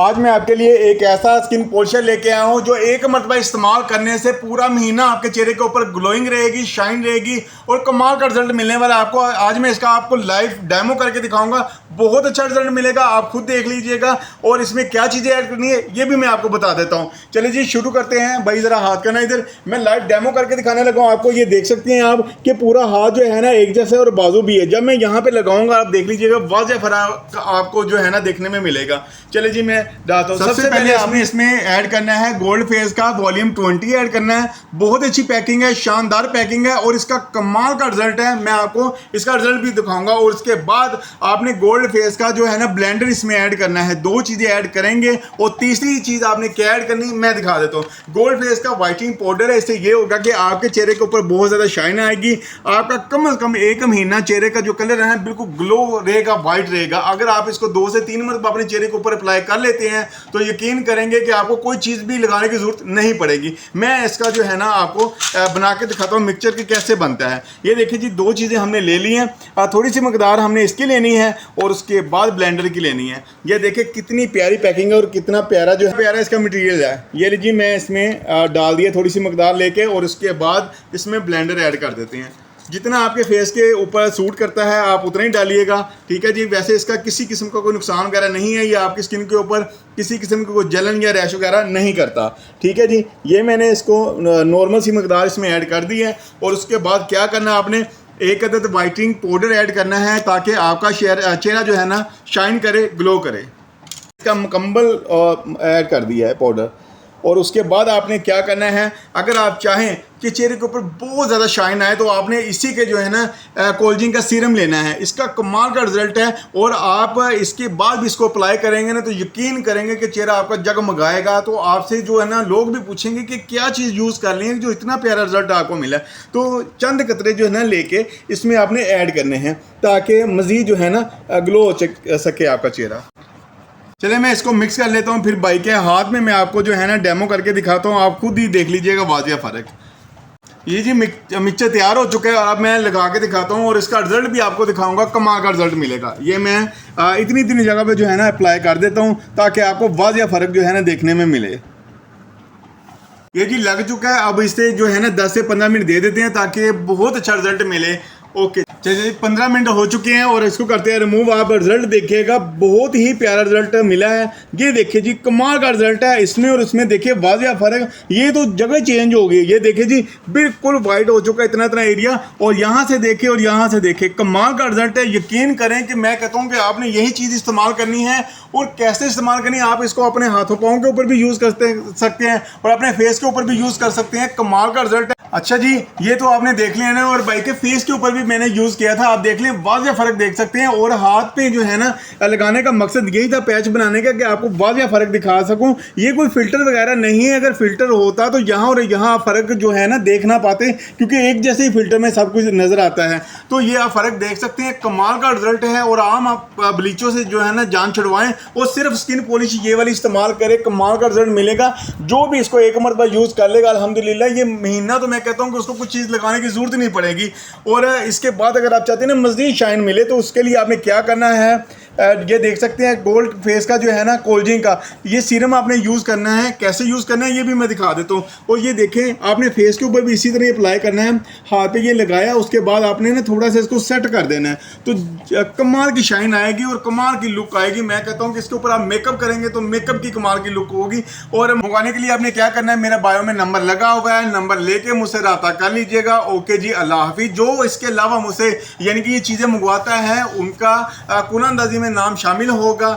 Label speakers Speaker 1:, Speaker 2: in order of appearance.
Speaker 1: आज मैं आपके लिए एक ऐसा स्किन पॉलिशर लेके आया हूँ जो एक मरतबा इस्तेमाल करने से पूरा महीना आपके चेहरे के ऊपर ग्लोइंग रहेगी, शाइन रहेगी और कमाल का रिजल्ट मिलने वाला है आपको। आज मैं इसका आपको लाइव डेमो करके दिखाऊंगा, बहुत अच्छा रिजल्ट मिलेगा, आप खुद देख लीजिएगा। और इसमें क्या चीज़ें ऐड करनी है ये भी मैं आपको बता देता हूँ। चलिए जी शुरू करते हैं। भाई ज़रा हाथ करना इधर, मैं लाइव डेमो करके दिखाने लगा हूँ आपको। ये देख सकते हैं आप कि पूरा हाथ जो है ना एक जैसा है और बाजू भी है। जब मैं यहाँ पे लगाऊंगा आप देख लीजिएगा वाज़ेह फर्क आपको जो है ना देखने में मिलेगा। चलिए जी मैं डालता हूँ। सबसे पहले आपने इसमें ऐड करना है गोल्ड फेस का वॉल्यूम 20 ऐड करना है। बहुत अच्छी पैकिंग है, शानदार पैकिंग है और इसका कमाल का रिजल्ट है। मैं आपको इसका रिजल्ट भी दिखाऊंगा। और उसके बाद आपने गोल्ड फेस का जो है ना ब्लेंडर इसमें ऐड करना है। दो चीज़ें ऐड करेंगे और तीसरी चीज़ आपने क्या ऐड करनी मैं दिखा देता हूँ। गोल्ड फेस का वाइटनिंग पाउडर है। इससे ये होगा कि आपके चेहरे के ऊपर बहुत ज़्यादा शाइन आएगी। आपका कम से कम एक महीना चेहरे का जो कलर है बिल्कुल ग्लो रहेगा, वाइट रहेगा। अगर आप इसको 2 से 3 मरतबा अपने चेहरे के ऊपर अप्लाई कर लेते हैं तो यकीन करेंगे कि आपको कोई चीज़ भी लगाने की जरूरत नहीं पड़ेगी। मैं इसका जो है ना आपको बना के दिखाता हूँ मिक्सचर की कैसे बनता है। ये देखिए जी दो चीज़ें हमने ले ली हैं, थोड़ी सी मकदार हमने इसकी लेनी है और उसके बाद ब्लेंडर की लेनी है। ये देखिए कितनी प्यारी पैकिंग है और कितना प्यारा जो है प्यारा इसका मटेरियल है। ये लीजिए मैं इसमें डाल दिया थोड़ी सी मकदार लेके और उसके बाद इसमें ब्लेंडर ऐड कर देते हैं। जितना आपके फेस के ऊपर सूट करता है आप उतना ही डालिएगा, ठीक है जी। वैसे इसका किसी किस्म का कोई नुकसान वगैरह नहीं है, ये आपकी स्किन के ऊपर किसी किस्म की कोई जलन या रैश वगैरह नहीं करता, ठीक है जी। ये मैंने इसको नॉर्मल सी मकदार इसमें ऐड कर दी है। और उसके बाद क्या करना है आपने एक अदद वाइटनिंग पाउडर ऐड करना है ताकि आपका चेहरा जो है ना शाइन करे, ग्लो करे। इसका मुकम्मल ऐड कर दिया है पाउडर। और उसके बाद आपने क्या करना है, अगर आप चाहें कि चेहरे के ऊपर बहुत ज़्यादा शाइन आए तो आपने इसी के जो है ना कोलजिन का सीरम लेना है। इसका कमाल का रिजल्ट है और आप इसके बाद भी इसको अप्लाई करेंगे ना तो यकीन करेंगे कि चेहरा आपका जगमगाएगा। तो आपसे जो है ना लोग भी पूछेंगे कि क्या चीज़ यूज़ कर लें जो इतना प्यारा रिजल्ट आपको मिला। तो चंद कतरे जो है ना लेके इसमें आपने ऐड करने हैं ताकि मज़ीद जो है ना ग्लो हो सके आपका चेहरा। चलिए मैं इसको मिक्स कर लेता हूँ, फिर भाई के हाथ में मैं आपको जो है ना डेमो करके दिखाता हूँ। आप खुद ही देख लीजिएगा वाज़ेह फ़र्क। ये जी मिक्सचर तैयार हो चुका है। अब मैं लगा के दिखाता हूँ और इसका रिजल्ट भी आपको दिखाऊंगा, कमाल का रिजल्ट मिलेगा। ये मैं इतनी इतनी जगह पे जो है ना अप्लाई कर देता हूँ ताकि आपको वाज़ेह फ़र्क जो है ना देखने में मिले। ये जी लग चुका है। अब इसे जो है ना 10 से 15 मिनट दे देते हैं ताकि बहुत अच्छा रिजल्ट मिले। ओके चलिए 15 मिनट हो चुके हैं और इसको करते हैं रिमूव। आप रिजल्ट देखिएगा, बहुत ही प्यारा रिजल्ट मिला है। ये देखिए जी कमाल का रिजल्ट है इसमें और इसमें देखिए वाज़ेह फ़र्क। ये तो जगह चेंज हो गई। ये देखिए जी बिल्कुल वाइट हो चुका है इतना इतना एरिया। और यहाँ से देखिए और यहाँ से देखिए कमाल का रिजल्ट है। यकीन करें कि मैं कहता हूँ कि आपने यही चीज़ इस्तेमाल करनी है। और कैसे इस्तेमाल करनी है, आप इसको अपने हाथों पाँव के ऊपर भी यूज़ कर सकते हैं और अपने फेस के ऊपर भी यूज़ कर सकते हैं। कमाल का रिजल्ट है। अच्छा जी ये तो आपने देख लिया ना, और भाई के फेस के ऊपर भी मैंने यूज़ किया था, आप देख लें वाज़ेह फ़र्क देख सकते हैं। और हाथ पे जो है ना लगाने का मकसद यही था पैच बनाने का कि आपको वाज़ेह फ़र्क दिखा सकूं। ये कोई फ़िल्टर वगैरह नहीं है। अगर फ़िल्टर होता तो यहाँ और यहाँ फ़र्क जो है ना देख ना पाते, क्योंकि एक जैसे ही फ़िल्टर में सब कुछ नज़र आता है। तो ये आप फ़र्क देख सकते हैं, कमाल का रिजल्ट है। और आम आप ब्लीचों से जो है ना जान छुड़वाएं और सिर्फ स्किन पॉलिश ये वाली इस्तेमाल करें, कमाल का रिजल्ट मिलेगा। जो भी इसको एक मरतबा यूज़ कर लेगा अल्हम्दुलिल्लाह ये महीना तो मैं कहता हूँ कि उसको कुछ चीज़ लगाने की ज़रूरत नहीं पड़ेगी। और इसके बाद अगर आप चाहते हैं ना मज़ीद शाइन मिले तो उसके लिए आपने क्या करना है, ये देख सकते हैं गोल्ड फेस का जो है ना कोलजिन का ये सीरम आपने यूज़ करना है। कैसे यूज़ करना है ये भी मैं दिखा देता हूँ। और ये देखें आपने फेस के ऊपर भी इसी तरह अप्लाई करना है। हाथ पे ये लगाया, उसके बाद आपने ना थोड़ा सा इसको सेट कर देना है तो कमाल की शाइन आएगी और कमाल की लुक आएगी। मैं कहता हूँ कि इसके ऊपर आप मेकअप करेंगे तो मेकअप की कमाल की लुक होगी। और मंगवाने के लिए आपने क्या करना है, मेरा बायो में नंबर लगा हुआ है, नंबर लेके मुझसे रब्ता कर लीजिएगा। ओके जी अल्लाह हाफिज़। जो इसके अलावा मुझसे यानी कि ये चीज़ें मंगवाता है उनका कुरान अंदाजी में नाम शामिल होगा।